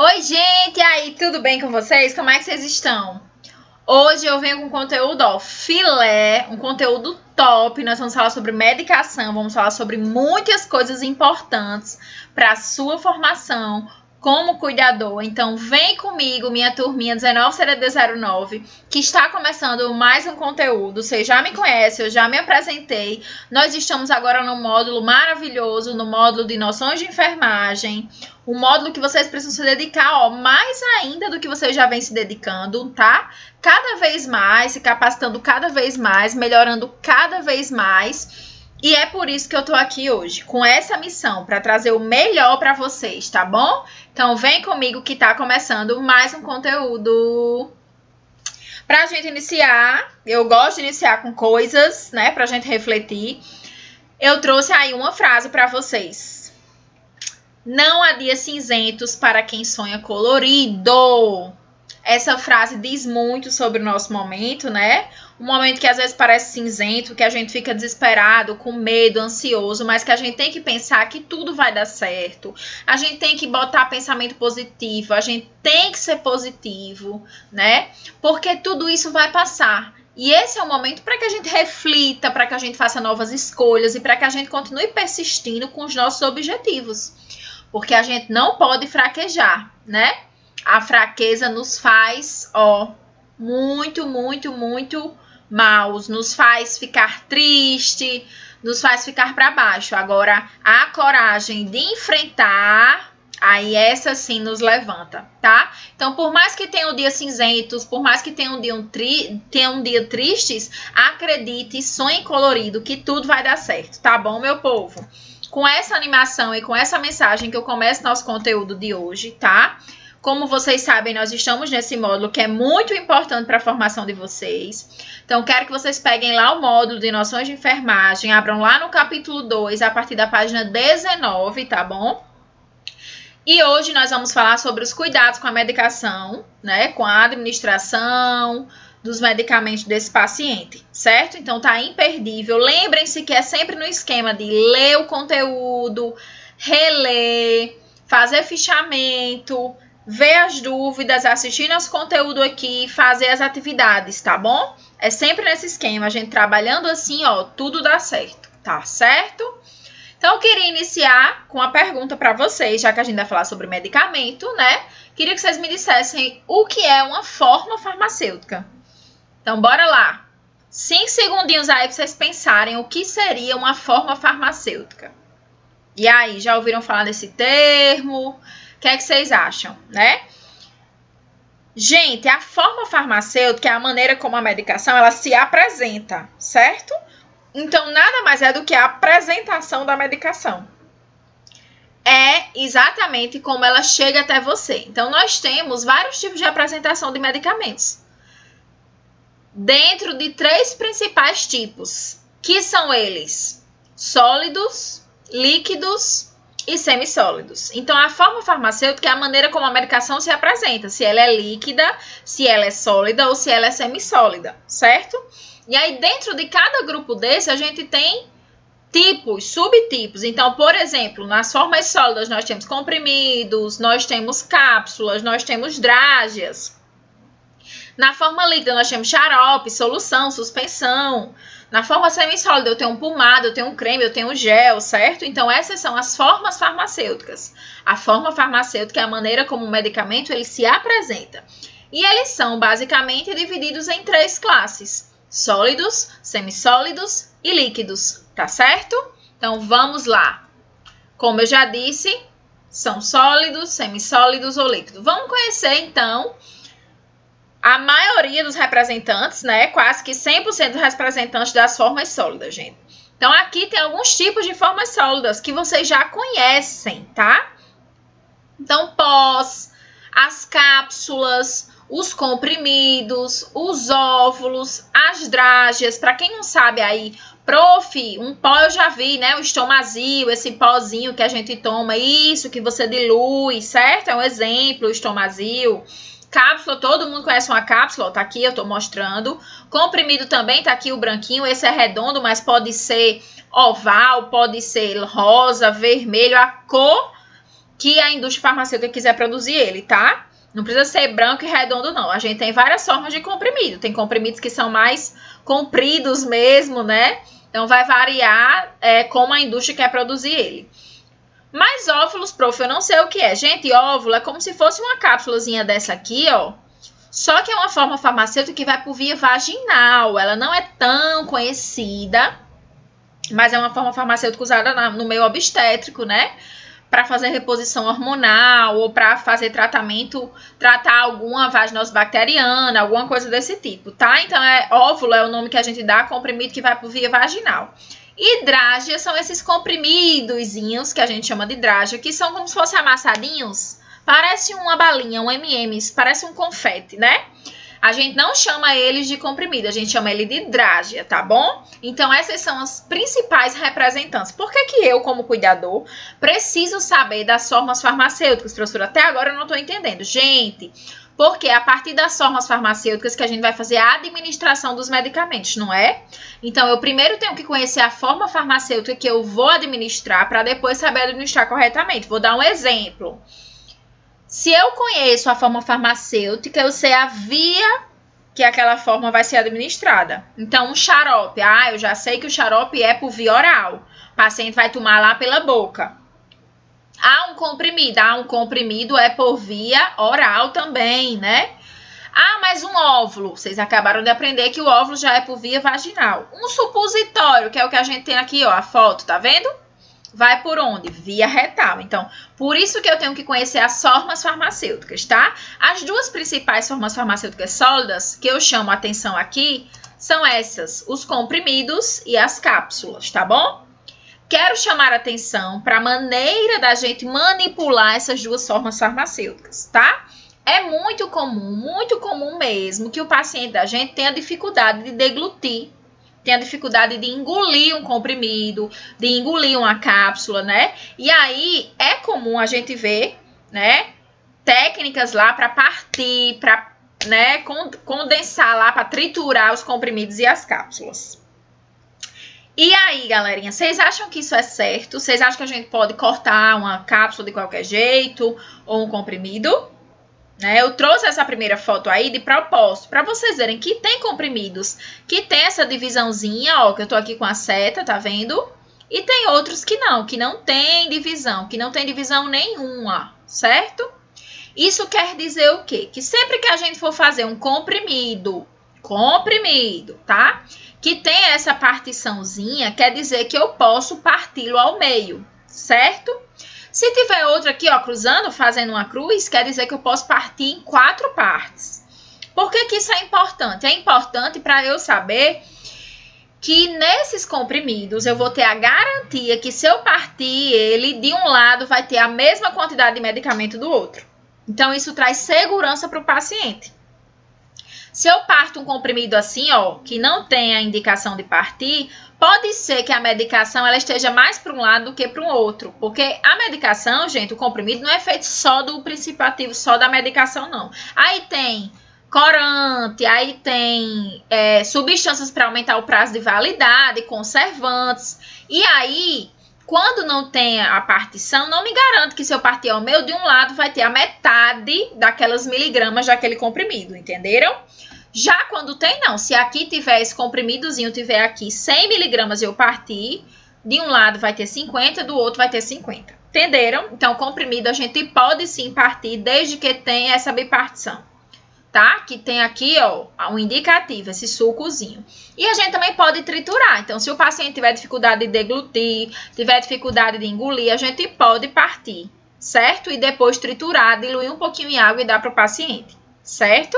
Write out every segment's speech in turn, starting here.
Oi, gente! E aí, tudo bem com vocês? Como é que vocês estão? Hoje eu venho com conteúdo, filé, um conteúdo top. Nós vamos falar sobre medicação, vamos falar sobre muitas coisas importantes para a sua formação como cuidador. Então, vem comigo, minha turminha 19CDD09, que está começando mais um conteúdo. Você já me conhece, eu já me apresentei. Nós estamos agora no módulo maravilhoso, no módulo de noções de enfermagem. Um módulo que vocês precisam se dedicar, mais ainda do que vocês já vêm se dedicando, tá? Cada vez mais, se capacitando cada vez mais, melhorando cada vez mais. E é por isso que eu tô aqui hoje, com essa missão, para trazer o melhor para vocês, tá bom? Então vem comigo que tá começando mais um conteúdo. Pra gente iniciar, eu gosto de iniciar com coisas, né, pra gente refletir. Eu trouxe aí uma frase para vocês. Não há dias cinzentos para quem sonha colorido. Essa frase diz muito sobre o nosso momento, né? Um momento que às vezes parece cinzento, que a gente fica desesperado, com medo, ansioso, mas que a gente tem que pensar que tudo vai dar certo. A gente tem que botar pensamento positivo, a gente tem que ser positivo, né? Porque tudo isso vai passar. E esse é o momento para que a gente reflita, para que a gente faça novas escolhas e para que a gente continue persistindo com os nossos objetivos. Porque a gente não pode fraquejar, né? A fraqueza nos faz, muito maus, nos faz ficar triste, nos faz ficar para baixo. Agora, a coragem de enfrentar, aí essa sim nos levanta, tá? Então, por mais que tenha um dia cinzentos, por mais que tenha um dia tristes, acredite, sonhe colorido, que tudo vai dar certo, tá bom, meu povo? Com essa animação e com essa mensagem que eu começo nosso conteúdo de hoje, tá? Como vocês sabem, nós estamos nesse módulo que é muito importante para a formação de vocês. Então, quero que vocês peguem lá o módulo de noções de enfermagem, abram lá no capítulo 2, a partir da página 19, tá bom? E hoje nós vamos falar sobre os cuidados com a medicação, né? Com a administração dos medicamentos desse paciente, certo? Então, tá imperdível. Lembrem-se que é sempre no esquema de ler o conteúdo, reler, fazer fichamento, ver as dúvidas, assistir nosso conteúdo aqui, fazer as atividades, tá bom? É sempre nesse esquema, a gente trabalhando assim, tudo dá certo, tá certo? Então, eu queria iniciar com uma pergunta para vocês, já que a gente vai falar sobre medicamento, né? Queria que vocês me dissessem o que é uma fórmula farmacêutica. Então, bora lá. 5 segundinhos aí para vocês pensarem o que seria uma fórmula farmacêutica. E aí, já ouviram falar desse termo? O que é que vocês acham, né? Gente, a fórmula farmacêutica é a maneira como a medicação ela se apresenta, certo? Então, nada mais é do que a apresentação da medicação. É exatamente como ela chega até você. Então, nós temos vários tipos de apresentação de medicamentos. Dentro de 3 principais tipos, que são eles: sólidos, líquidos e semissólidos. Então, a fórmula farmacêutica é a maneira como a medicação se apresenta, se ela é líquida, se ela é sólida ou se ela é semissólida, certo? E aí, dentro de cada grupo desse, a gente tem tipos, subtipos. Então, por exemplo, nas formas sólidas, nós temos comprimidos, nós temos cápsulas, nós temos drágeas. Na forma líquida, nós temos xarope, solução, suspensão. Na forma semissólida, eu tenho um pomada, eu tenho um creme, eu tenho um gel, certo? Então, essas são as formas farmacêuticas. A forma farmacêutica é a maneira como o medicamento ele se apresenta. E eles são, basicamente, divididos em 3 classes: sólidos, semissólidos e líquidos, tá certo? Então, vamos lá. Como eu já disse, são sólidos, semissólidos ou líquidos. Vamos conhecer, então, a maioria dos representantes, né? Quase que 100% dos representantes das formas sólidas, gente. Então, aqui tem alguns tipos de formas sólidas que vocês já conhecem, tá? Então, as cápsulas, os comprimidos, os óvulos, as drágeas. Para quem não sabe aí, um pó eu já vi, né? O estomazil, esse pozinho que a gente toma, isso que você dilui, certo? É um exemplo, o estomazil. Cápsula, todo mundo conhece uma cápsula, tá aqui, eu tô mostrando. Comprimido também, tá aqui o branquinho, esse é redondo, mas pode ser oval, pode ser rosa, vermelho, a cor que a indústria farmacêutica quiser produzir ele, tá? Não precisa ser branco e redondo, não. A gente tem várias formas de comprimido. Tem comprimidos que são mais compridos mesmo, né? Então, vai variar como a indústria quer produzir ele. Mas óvulos, prof, eu não sei o que é. Gente, óvulo é como se fosse uma cápsulazinha dessa aqui, ó. Só que é uma forma farmacêutica que vai por via vaginal. Ela não é tão conhecida, mas é uma forma farmacêutica usada no meio obstétrico, né? Para fazer reposição hormonal ou para fazer tratar alguma vaginose bacteriana, alguma coisa desse tipo, tá? Então, óvulo é o nome que a gente dá a comprimido que vai por via vaginal. E drágia são esses comprimidozinhos que a gente chama de drágia, que são como se fossem amassadinhos. Parece uma balinha, um M&M's, parece um confete, né? A gente não chama eles de comprimido, a gente chama ele de drágia, tá bom? Então, essas são as principais representantes. Por que que eu, como cuidador, preciso saber das formas farmacêuticas, professora? Até agora eu não tô entendendo. Gente, porque é a partir das formas farmacêuticas que a gente vai fazer a administração dos medicamentos, não é? Então, eu primeiro tenho que conhecer a forma farmacêutica que eu vou administrar para depois saber administrar corretamente. Vou dar um exemplo. Se eu conheço a forma farmacêutica, eu sei a via que aquela forma vai ser administrada. Então, um xarope. Eu já sei que o xarope é por via oral. O paciente vai tomar lá pela boca. Um comprimido. Um comprimido é por via oral também, né? Mas um óvulo. Vocês acabaram de aprender que o óvulo já é por via vaginal. Um supositório, que é o que a gente tem aqui, ó, a foto, tá vendo? Vai por onde? Via retal. Então, por isso que eu tenho que conhecer as formas farmacêuticas, tá? As duas principais formas farmacêuticas sólidas, que eu chamo a atenção aqui, são essas, os comprimidos e as cápsulas, tá bom? Quero chamar a atenção para a maneira da gente manipular essas duas formas farmacêuticas, tá? É muito comum mesmo, que o paciente da gente tenha dificuldade de deglutir, tem a dificuldade de engolir um comprimido, de engolir uma cápsula, né? E aí, é comum a gente ver, né, técnicas lá para partir, para, né, condensar lá, para triturar os comprimidos e as cápsulas. E aí, galerinha, vocês acham que isso é certo? Vocês acham que a gente pode cortar uma cápsula de qualquer jeito ou um comprimido? Eu trouxe essa primeira foto aí de propósito, para vocês verem que tem comprimidos que tem essa divisãozinha, ó, que eu tô aqui com a seta, tá vendo? E tem outros que não tem divisão nenhuma, certo? Isso quer dizer o quê? Que sempre que a gente for fazer um comprimido, tá? Que tem essa partiçãozinha, quer dizer que eu posso parti-lo ao meio, certo? Se tiver outro aqui, ó, cruzando, fazendo uma cruz, quer dizer que eu posso partir em 4 partes. Por que que isso é importante? É importante para eu saber que nesses comprimidos eu vou ter a garantia que se eu partir ele, de um lado vai ter a mesma quantidade de medicamento do outro. Então, isso traz segurança para o paciente. Se eu parto um comprimido assim, ó, que não tem a indicação de partir, pode ser que a medicação ela esteja mais para um lado do que para o outro. Porque a medicação, gente, o comprimido não é feito só do princípio ativo, só da medicação, não. Aí tem corante, aí tem substâncias para aumentar o prazo de validade, conservantes. E aí, quando não tem a partição, não me garanto que se eu partir ao meio de um lado, vai ter a metade daquelas miligramas daquele comprimido, entenderam? Já quando tem, não. Se aqui tiver esse comprimidozinho, tiver aqui 100 miligramas e eu partir, de um lado vai ter 50, do outro vai ter 50. Entenderam? Então, comprimido a gente pode sim partir, desde que tenha essa bipartição, tá? Que tem aqui, ó, um indicativo, esse sucozinho. E a gente também pode triturar. Então, se o paciente tiver dificuldade de deglutir, tiver dificuldade de engolir, a gente pode partir, certo? E depois triturar, diluir um pouquinho em água e dar para o paciente, certo?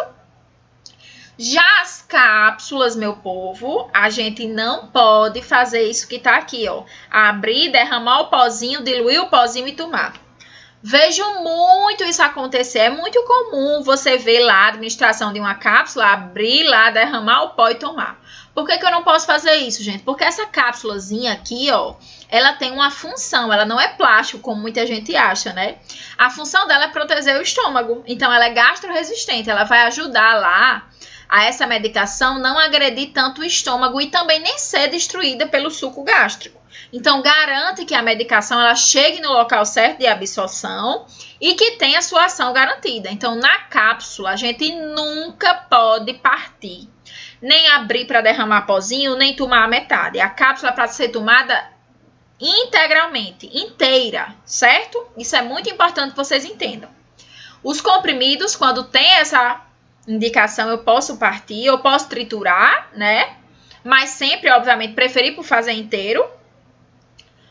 Já as cápsulas, meu povo, a gente não pode fazer isso que tá aqui, ó. Abrir, derramar o pozinho, diluir o pozinho e tomar. Vejo muito isso acontecer, é muito comum você ver lá a administração de uma cápsula, abrir lá, derramar o pó e tomar. Por que que eu não posso fazer isso, gente? Porque essa cápsulazinha aqui, ó, ela tem uma função, ela não é plástico, como muita gente acha, né? A função dela é proteger o estômago, então ela é gastroresistente, ela vai ajudar lá a essa medicação não agredir tanto o estômago e também nem ser destruída pelo suco gástrico. Então, garante que a medicação ela chegue no local certo de absorção e que tenha sua ação garantida. Então, na cápsula, a gente nunca pode partir, nem abrir para derramar pozinho, nem tomar a metade. A cápsula é para ser tomada integralmente, inteira, certo? Isso é muito importante que vocês entendam. Os comprimidos, quando tem essa indicação, eu posso partir, eu posso triturar, né? Mas sempre, obviamente, preferir por fazer inteiro.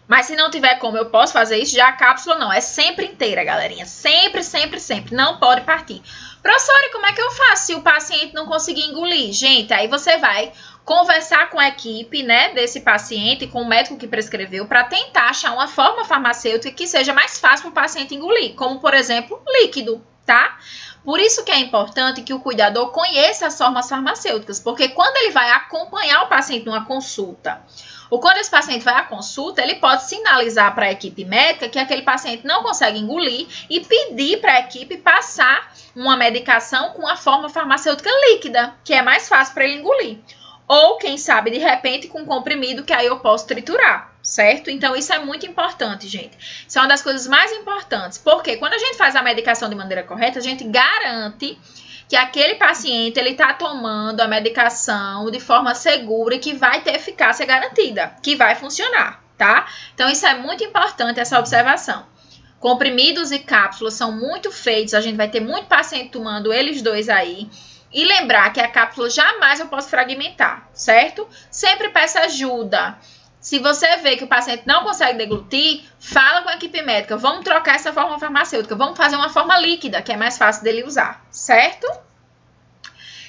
Mas se não tiver como, eu posso fazer isso. Já a cápsula não, é sempre inteira, galerinha. Sempre, sempre, sempre. Não pode partir. Professora, como é que eu faço se o paciente não conseguir engolir? Gente, aí você vai conversar com a equipe, né, desse paciente, com o médico que prescreveu, para tentar achar uma forma farmacêutica que seja mais fácil para o paciente engolir, como, por exemplo, líquido, tá? Por isso que é importante que o cuidador conheça as formas farmacêuticas, porque quando ele vai acompanhar o paciente numa consulta, ou quando esse paciente vai à consulta, ele pode sinalizar para a equipe médica que aquele paciente não consegue engolir e pedir para a equipe passar uma medicação com a forma farmacêutica líquida, que é mais fácil para ele engolir. Ou, quem sabe, de repente, com comprimido, que aí eu posso triturar, certo? Então, isso é muito importante, gente. Isso é uma das coisas mais importantes, porque quando a gente faz a medicação de maneira correta, a gente garante que aquele paciente, ele tá tomando a medicação de forma segura e que vai ter eficácia garantida, que vai funcionar, tá? Então, isso é muito importante, essa observação. Comprimidos e cápsulas são muito feitos, a gente vai ter muito paciente tomando eles dois aí. E lembrar que a cápsula jamais eu posso fragmentar, certo? Sempre peça ajuda. Se você vê que o paciente não consegue deglutir, fala com a equipe médica. Vamos trocar essa forma farmacêutica. Vamos fazer uma forma líquida, que é mais fácil dele usar, certo?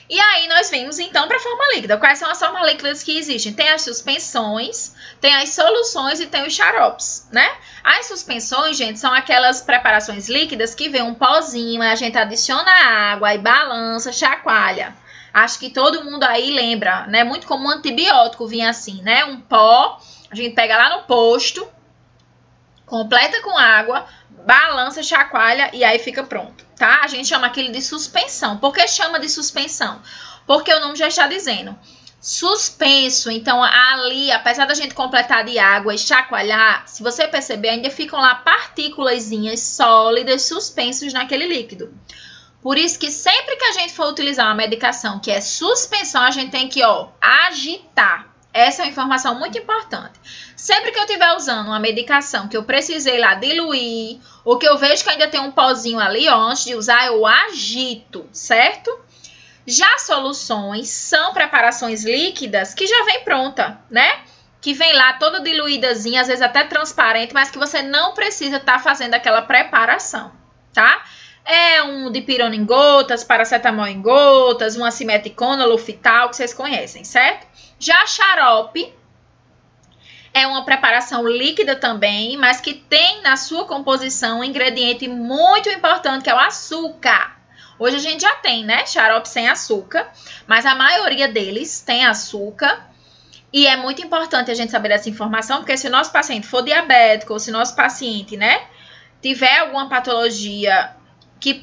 E aí nós vimos então para a forma líquida. Quais são as formas líquidas que existem? Tem as suspensões, tem as soluções e tem os xaropes, né? As suspensões, gente, são aquelas preparações líquidas que vem um pozinho, a gente adiciona água e balança, chacoalha. Acho que todo mundo aí lembra, né? Muito como um antibiótico vinha assim, né? Um pó, a gente pega lá no posto, completa com água, balança, chacoalha e aí fica pronto, tá? A gente chama aquilo de suspensão. Por que chama de suspensão? Porque o nome já está dizendo. Suspenso, então ali, apesar da gente completar de água e chacoalhar, se você perceber, ainda ficam lá partículazinhas sólidas suspensos naquele líquido. Por isso que sempre que a gente for utilizar uma medicação que é suspensão, a gente tem que, agitar. Essa é uma informação muito importante. Sempre que eu estiver usando uma medicação que eu precisei lá diluir, ou que eu vejo que ainda tem um pozinho ali, antes de usar, eu agito, certo? Já soluções são preparações líquidas que já vem pronta, né? Que vem lá toda diluídazinha, às vezes até transparente, mas que você não precisa estar fazendo aquela preparação, tá? É um dipirona em gotas, paracetamol em gotas, uma simeticona, lufital, que vocês conhecem, certo? Já xarope é uma preparação líquida também, mas que tem na sua composição um ingrediente muito importante, que é o açúcar. Hoje a gente já tem, né, xarope sem açúcar, mas a maioria deles tem açúcar. E é muito importante a gente saber dessa informação, porque se o nosso paciente for diabético, ou se o nosso paciente, né, tiver alguma patologia que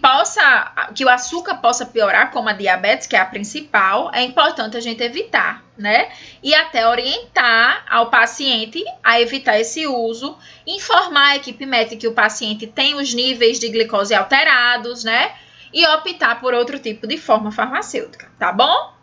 o açúcar possa piorar, como a diabetes, que é a principal, é importante a gente evitar, né? E até orientar ao paciente a evitar esse uso, informar a equipe médica que o paciente tem os níveis de glicose alterados, né? E optar por outro tipo de forma farmacêutica, tá bom?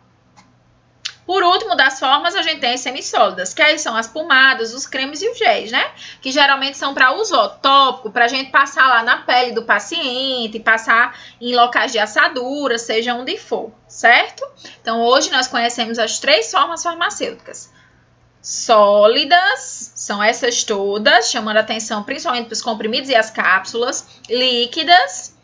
Por último, das formas, a gente tem as semissólidas, que aí são as pomadas, os cremes e os géis, né? Que geralmente são para uso tópico, para a gente passar lá na pele do paciente, passar em locais de assadura, seja onde for, certo? Então, hoje nós conhecemos as 3 formas farmacêuticas. Sólidas, são essas todas, chamando a atenção principalmente para os comprimidos e as cápsulas, líquidas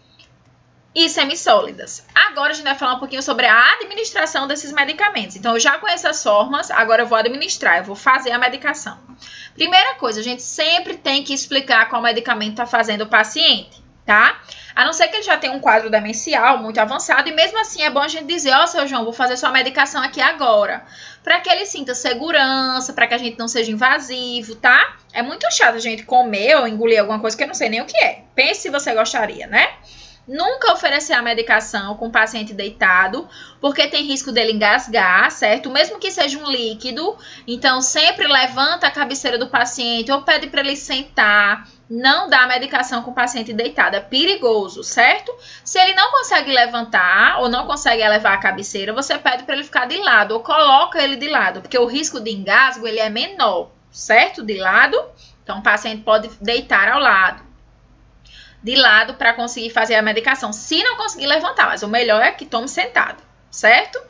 e semissólidas. Agora a gente vai falar um pouquinho sobre a administração desses medicamentos. Então, eu já conheço as formas, agora eu vou administrar, eu vou fazer a medicação. Primeira coisa, a gente sempre tem que explicar qual medicamento está fazendo o paciente, tá? A não ser que ele já tenha um quadro demencial muito avançado, e mesmo assim é bom a gente dizer, seu João, vou fazer sua medicação aqui agora, para que ele sinta segurança, para que a gente não seja invasivo, tá? É muito chato a gente comer ou engolir alguma coisa que eu não sei nem o que é. Pense se você gostaria, né? Nunca oferecer a medicação com o paciente deitado, porque tem risco dele engasgar, certo? Mesmo que seja um líquido, então sempre levanta a cabeceira do paciente ou pede para ele sentar. Não dá medicação com o paciente deitado, é perigoso, certo? Se ele não consegue levantar ou não consegue elevar a cabeceira, você pede para ele ficar de lado ou coloca ele de lado, porque o risco de engasgo ele é menor, certo? De lado, então o paciente pode deitar ao lado. De lado para conseguir fazer a medicação, se não conseguir levantar, mas o melhor é que tome sentado, certo?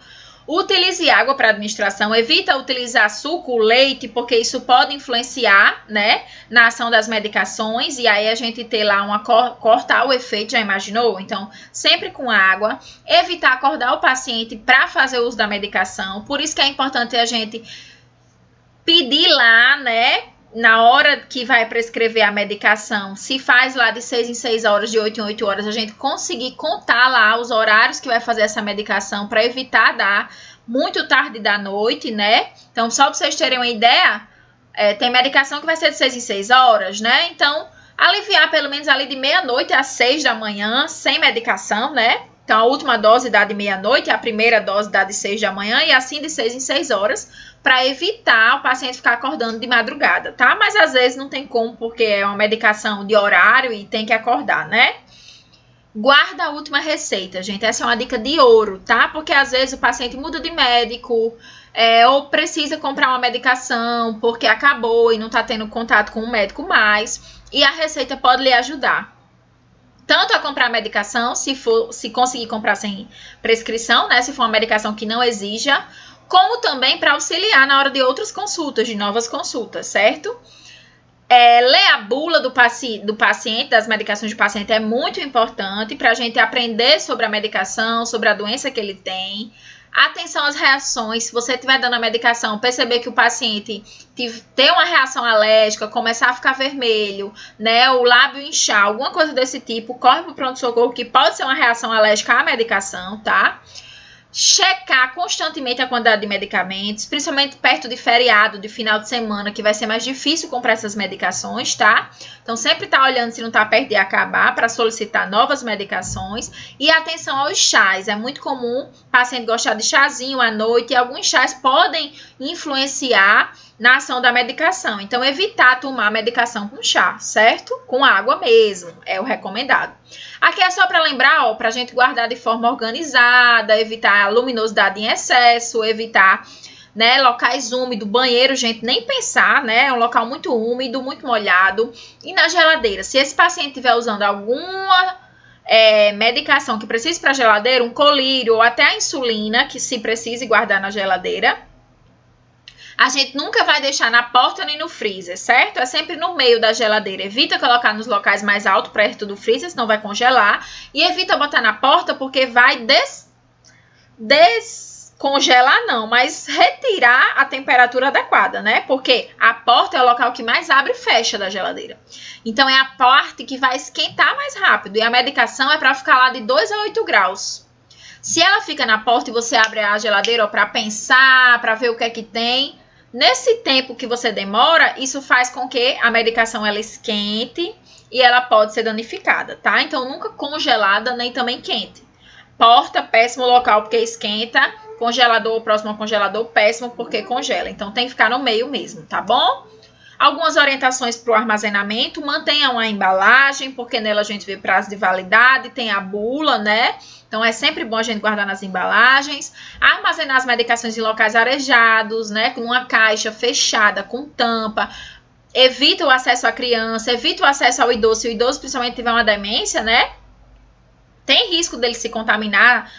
Utilize água para administração, evita utilizar suco, leite, porque isso pode influenciar, né, na ação das medicações, e aí a gente ter lá cortar o efeito, já imaginou? Então, sempre com água, evitar acordar o paciente para fazer uso da medicação, por isso que é importante a gente pedir lá, né, na hora que vai prescrever a medicação, se faz lá de 6 em 6 horas, de 8 em 8 horas, a gente conseguir contar lá os horários que vai fazer essa medicação para evitar dar muito tarde da noite, né? Então, só para vocês terem uma ideia, tem medicação que vai ser de 6 em 6 horas, né? Então, aliviar pelo menos ali de meia-noite às 6 da manhã, sem medicação, né? Então, a última dose dá de meia-noite, a primeira dose dá de 6 da manhã e assim de 6 em 6 horas, para evitar o paciente ficar acordando de madrugada, tá? Mas às vezes não tem como, porque é uma medicação de horário e tem que acordar, né? Guarda a última receita, gente. Essa é uma dica de ouro, tá? Porque às vezes o paciente muda de médico, ou precisa comprar uma medicação porque acabou e não tá tendo contato com o médico mais. E a receita pode lhe ajudar. Tanto a comprar medicação, se conseguir comprar sem prescrição, né? Se for uma medicação que não exija, como também para auxiliar na hora de outras consultas, de novas consultas, certo? Ler a bula do paciente, das medicações do paciente é muito importante para a gente aprender sobre a medicação, sobre a doença que ele tem. Atenção às reações, se você estiver dando a medicação, perceber que o paciente tem uma reação alérgica, começar a ficar vermelho, né, o lábio inchar, alguma coisa desse tipo, corre para o pronto-socorro, que pode ser uma reação alérgica à medicação, tá? Checar constantemente a quantidade de medicamentos, principalmente perto de feriado, de final de semana, que vai ser mais difícil comprar essas medicações, tá? Então, sempre tá olhando se não tá perto de acabar para solicitar novas medicações. E atenção aos chás. É muito comum o paciente gostar de chazinho à noite e alguns chás podem influenciar na ação da medicação. Então, evitar tomar medicação com chá, certo? Com água mesmo, é o recomendado. Aqui é só para lembrar, ó, para a gente guardar de forma organizada, evitar luminosidade em excesso, evitar, né, locais úmidos, banheiro, gente, nem pensar, né, é um local muito úmido, muito molhado. E na geladeira, se esse paciente estiver usando alguma medicação que precise para geladeira, um colírio ou até a insulina, que se precise guardar na geladeira, a gente nunca vai deixar na porta nem no freezer, certo? É sempre no meio da geladeira. Evita colocar nos locais mais altos, perto do freezer, senão vai congelar. E evita botar na porta, porque vai descongelar não, mas retirar a temperatura adequada, né? Porque a porta é o local que mais abre e fecha da geladeira. Então, é a parte que vai esquentar mais rápido. E a medicação é para ficar lá de 2 a 8 graus. Se ela fica na porta e você abre a geladeira para pensar, para ver o que é que tem, nesse tempo que você demora, isso faz com que a medicação ela esquente e ela pode ser danificada, tá? Então, nunca congelada, nem também quente. Porta, péssimo local porque esquenta. Congelador, próximo ao congelador, péssimo porque congela. Então, tem que ficar no meio mesmo, tá bom? Algumas orientações para o armazenamento. Mantenham a embalagem, porque nela a gente vê prazo de validade, tem a bula, né? Então, é sempre bom a gente guardar nas embalagens. Armazenar as medicações em locais arejados, né? Com uma caixa fechada, com tampa. Evita o acesso à criança, evita o acesso ao idoso. Se o idoso, principalmente, tiver uma demência, né? Tem risco dele se contaminar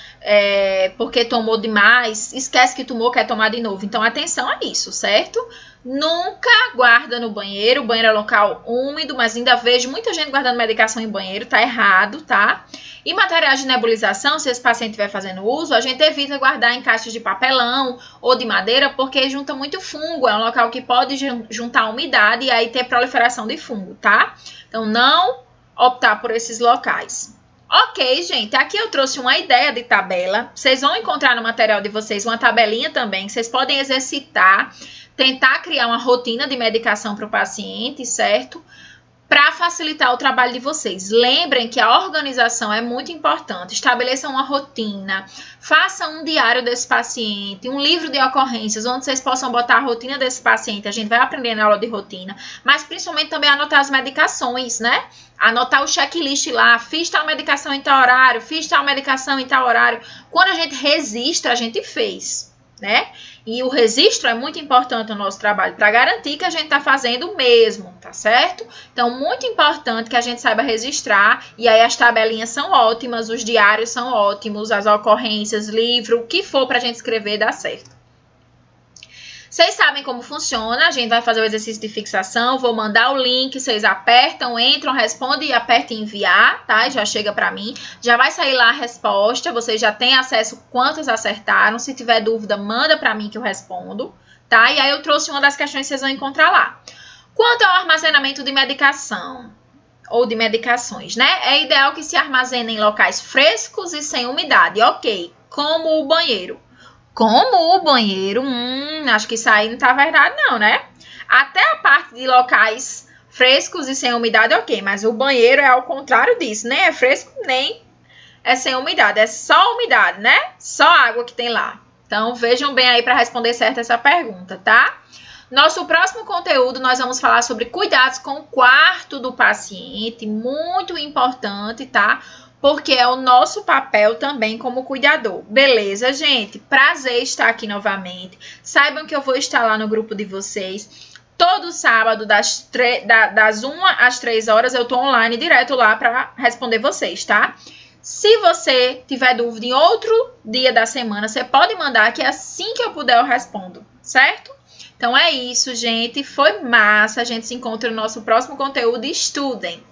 porque tomou demais. Esquece que tomou, quer tomar de novo. Então, atenção a isso, certo? Nunca guarda no banheiro. O banheiro é local úmido, mas ainda vejo muita gente guardando medicação em banheiro. Tá errado, tá? E materiais de nebulização, se esse paciente estiver fazendo uso, a gente evita guardar em caixas de papelão ou de madeira, porque junta muito fungo. É um local que pode juntar umidade e aí ter proliferação de fungo, tá? Então, não optar por esses locais. Ok, gente, aqui eu trouxe uma ideia de tabela. Vocês vão encontrar no material de vocês uma tabelinha também, que vocês podem exercitar, tentar criar uma rotina de medicação para o paciente, certo? para facilitar o trabalho de vocês. Lembrem que a organização é muito importante. Estabeleçam uma rotina, façam um diário desse paciente, um livro de ocorrências, onde vocês possam botar a rotina desse paciente. A gente vai aprender na aula de rotina, mas principalmente também anotar as medicações, né? Anotar o checklist lá, fiz tal medicação em tal horário, fiz tal medicação em tal horário. Quando a gente registra, a gente fez, né? E o registro é muito importante no nosso trabalho, para garantir que a gente está fazendo o mesmo, tá certo? Então, muito importante que a gente saiba registrar, e aí as tabelinhas são ótimas, os diários são ótimos, as ocorrências, livro, o que for para a gente escrever dá certo. Vocês sabem como funciona, a gente vai fazer o exercício de fixação, vou mandar o link, vocês apertam, entram, respondem e apertam em enviar, tá? Já chega para mim, já vai sair lá a resposta, vocês já têm acesso quantos acertaram, se tiver dúvida, manda para mim que eu respondo, tá? E aí eu trouxe uma das questões que vocês vão encontrar lá. Quanto ao armazenamento de medicação ou de medicações, né? É ideal que se armazene em locais frescos e sem umidade, ok, como o banheiro. Como o banheiro, acho que isso aí não tá verdade não, né? Até a parte de locais frescos e sem umidade, ok. Mas o banheiro é ao contrário disso. Nem é fresco, nem é sem umidade. É só umidade, né? Só água que tem lá. Então, vejam bem aí para responder certo essa pergunta, tá? Nosso próximo conteúdo, nós vamos falar sobre cuidados com o quarto do paciente. Muito importante, tá? Porque é o nosso papel também como cuidador. Beleza, gente? Prazer estar aqui novamente. Saibam que eu vou estar lá no grupo de vocês. Todo sábado, das 1 às 3 horas, eu tô online direto lá para responder vocês, tá? Se você tiver dúvida em outro dia da semana, você pode mandar que assim que eu puder eu respondo, certo? Então é isso, gente. Foi massa. A gente se encontra no nosso próximo conteúdo. Estudem!